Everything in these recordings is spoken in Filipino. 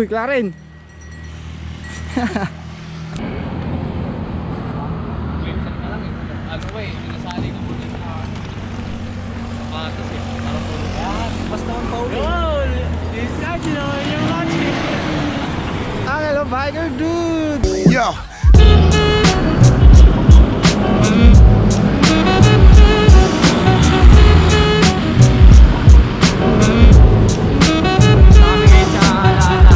Uy, Claren. Ano ba eh, sinasali ko muna sa sapatos eh. Parang puro yan. Basta ang pauli. Yun! It's not, you know, you're watching. Ang hello, biker dude. Yo. Kami ngayon sa alaala.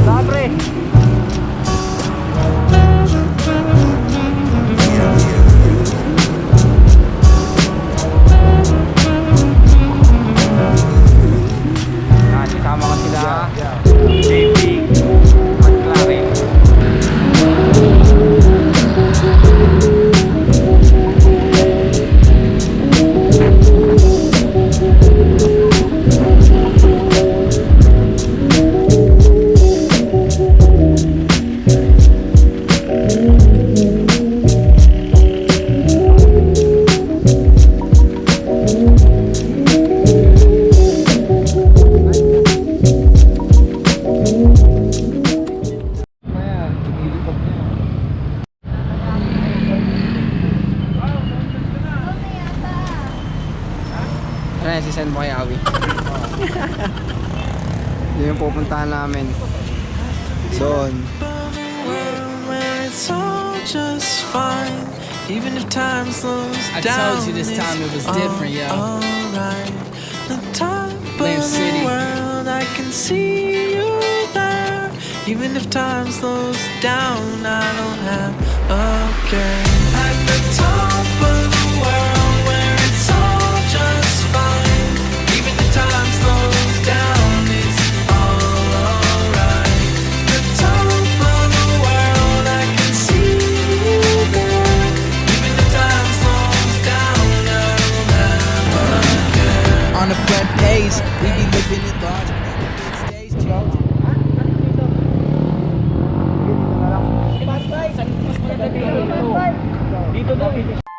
Sabre. Kasama ko sila. JP at Claren. Ano yan, sisend mo kay Awi? Yun yung pupuntahan namin. Doon. Where it's all just fine, even if time slows I down. told you this time it was different, yo. Alright, the top Lamp of City. the world, I can see you there. Even if time slows down, I don't have a care. At the top of the world, where it's all just fine, even if time slows down, it's all alright. The top of the world, I can see you there. Even if time slows down, I don't have a care. On the front page, we be living in large stage.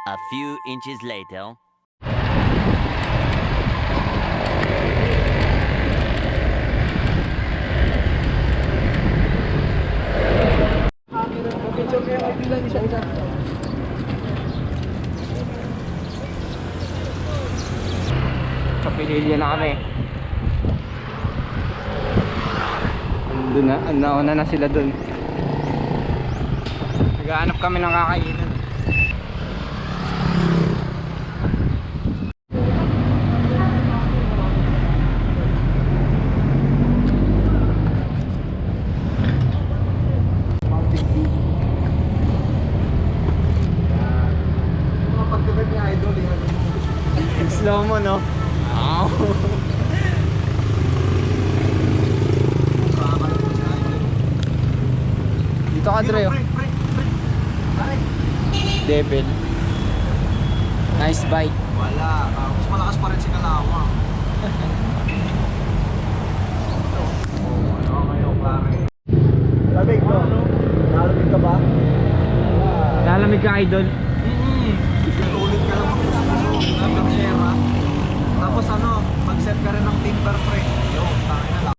A few inches later. Kapililya na kami. Doon na, nauna na sila doon. Naghahanap kami ng kakainan. Slow mo, no? Dito ka, Dre. Devil. Nice bite. Wala. Mas malakas pa rin si Kalawang. Lamig to. Nalamig ka ba? Lalamig ka, idol. Ulit ka lang magpuso ng gangera. Tapos ano, mag-set ka rin ng timber frame. Yo, tayo na lang.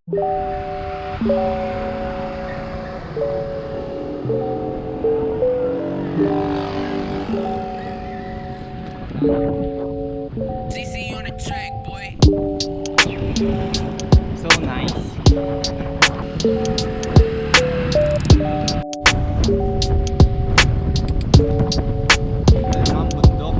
CC on the track, boy. So nice. Ang bundok.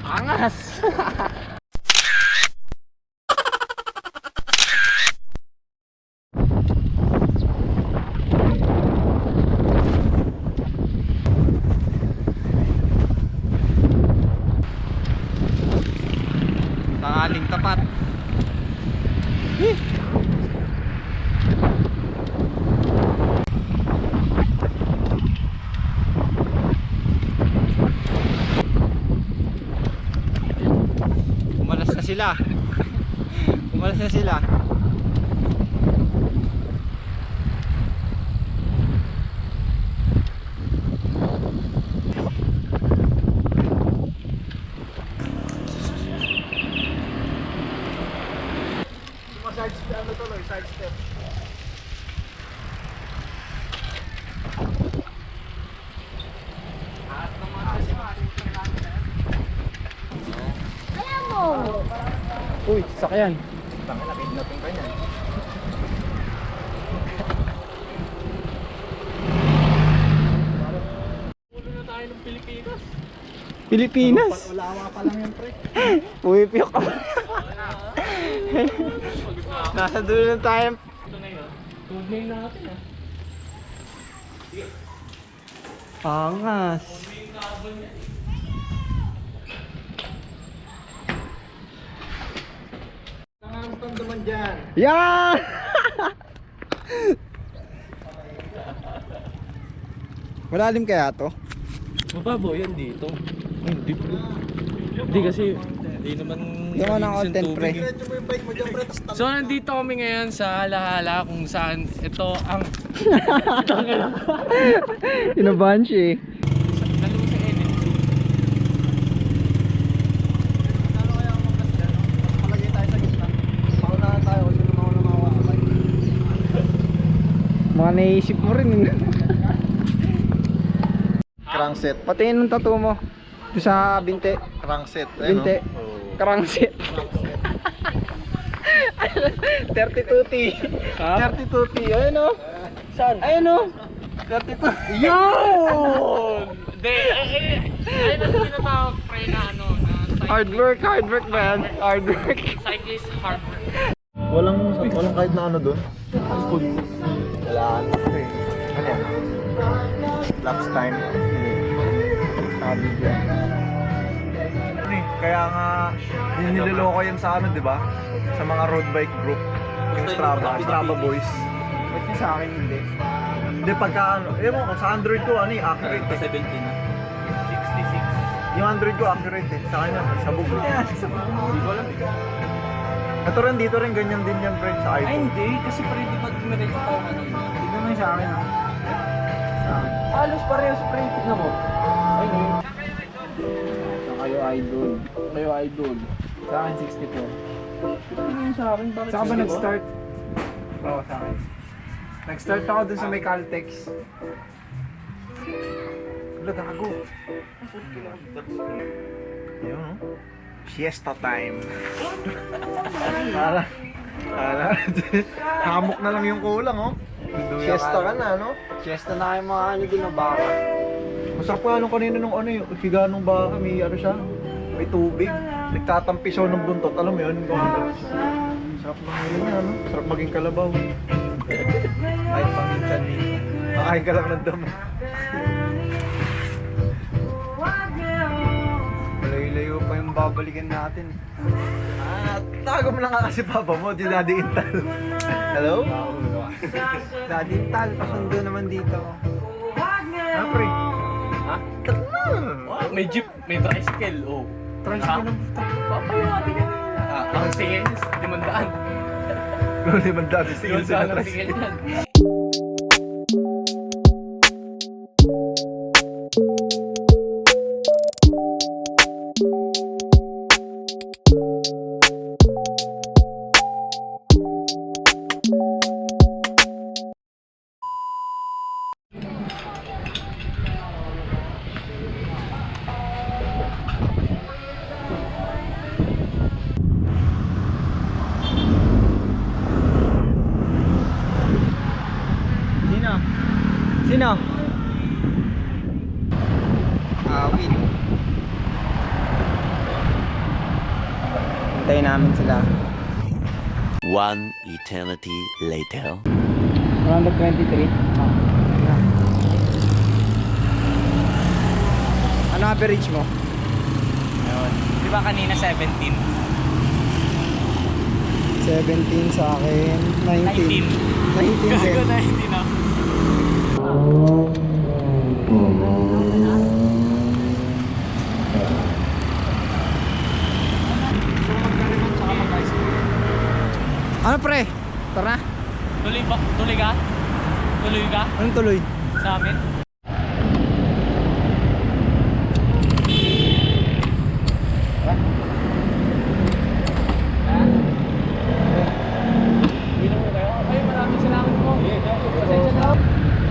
Angas! Tangaling tapat. Umalas na sila. Umalas na sila. Side step. Uy, sakyan. Pilipinas? Ulawa pa lang yan, pre. Pumipiyok ka. Nasa dulo na tayo. Tunay natin ah. Angas. Nangangastan naman dyan. Yan! Malalim kaya to? Mababaw yan dito. Hindi bro. Hindi kasi hindi naman Yung mga malinis yung content, pre. tubig eh. Diretso mo yung bike mo dyan, pre. So nandito kami ngayon sa Halahala kung saan ito ang Inabahan siya eh. ano mo sa NNC. Ano kaya ang magkas dyan? Palagay tayo sa gitna. Paunahan tayo kasi lumawa mga wakabay. Mga naisip mo rin. Crankset. Patingin ng tattoo mo. Ito sa binte. Crankset. Binte. Karangsit. 32T. 32T. Ayun o. Saan? Ayun o. 32. Yun! Hindi, ayun ang tinatawag pre na ano na Hard work ba yan? Hard work. cyclist hard work. Walang kahit na ano doon. Wala. Ano yan? Laps time. Sabi dyan. Kaya nga, yung niloloko yan sa ano, di ba? Sa mga road bike group. Yung Strava boys. Ba't yung sa akin hindi? Hindi, pagka ano, ewan ko, sa Android ko, ano accurate eh. 66. Yung Android ko, accurate eh. Sa kanya, sa Google. Hindi ko alam. Ito rin, dito rin, ganyan din yan, friend, sa Ay iPhone. hindi, kasi pre di ba dumiretso tayo kanina. Tignan mo yung sa akin o. Halos parehas pre. Tignan mo. Ay no. Saan kayo idol? Kayo idol. Sa akin 64. Ano yung sa akin? Bakit Saan ka ba 64? nag-start? Oo, sa akin. Nag-start ako dun sa may Caltex. Wala, gago. Yun, no? Siesta time. Para, hamok na lang yung kulang, oh. Siesta ka na, no? Siesta na kayo mga ano dun na baka. Masarap ka nung kanina nung ano yung higa nung baka, may ano siya, may tubig. Nagtatampisaw ng buntot, alam mo yun? Sarap ng yun niya, no? Sarap maging kalabaw. Kahit paminsan-minsan. Makain ka lang ng damo. Layo-layo pa yung babalikan natin. Tago mo na nga kasi papa mo, di Daddy Intal. Hello? Daddy Tal, pasundo naman dito. Ha, pre? Ha? May jeep, may tricycle. Oh. Tricycle ng puta. Papayati ka na. Ang singil, 500. Kung naman dati singil sa Ang tricycle. singil yan. na. Win. Hintayin namin sila. One eternity later. Around 23. Ano average mo? Ayun. Di ba kanina 17? 17 sa akin. 19. 19 din. 19 na. Ano pre? Tara. Tuloy ba? Tuloy ka? Tuloy ka? Anong tuloy? Sa amin?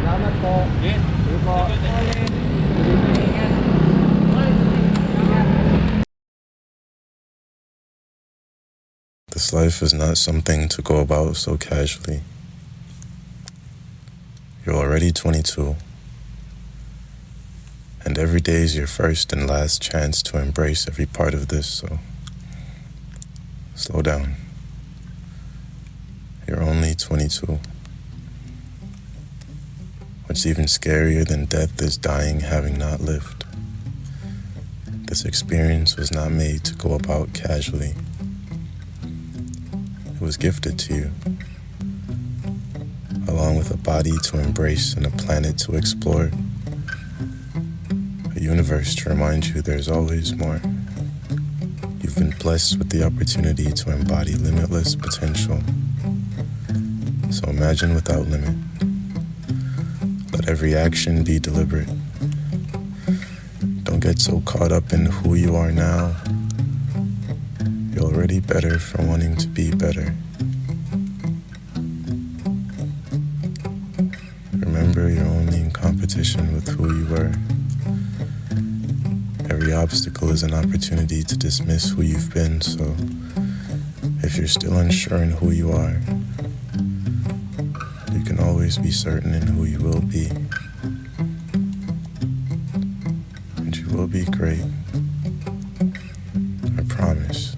Salamat po. Sige po. This life is not something to go about so casually. You're already 22, and every day is your first and last chance to embrace every part of this, so slow down. You're only 22. What's even scarier than death is dying having not lived. This experience was not made to go about casually. It was gifted to you, along with a body to embrace and a planet to explore, a universe to remind you there's always more. You've been blessed with the opportunity to embody limitless potential. So imagine without limit. Let every action be deliberate. Don't get so caught up in who you are now. You're already better for wanting to be better. Remember, you're only in competition with who you were. Every obstacle is an opportunity to dismiss who you've been, so if you're still unsure in who you are, you can always be certain in who you will be. And you will be great. I promise.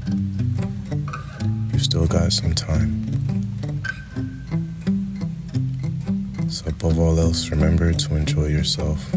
You've still got some time. So above all else, remember to enjoy yourself.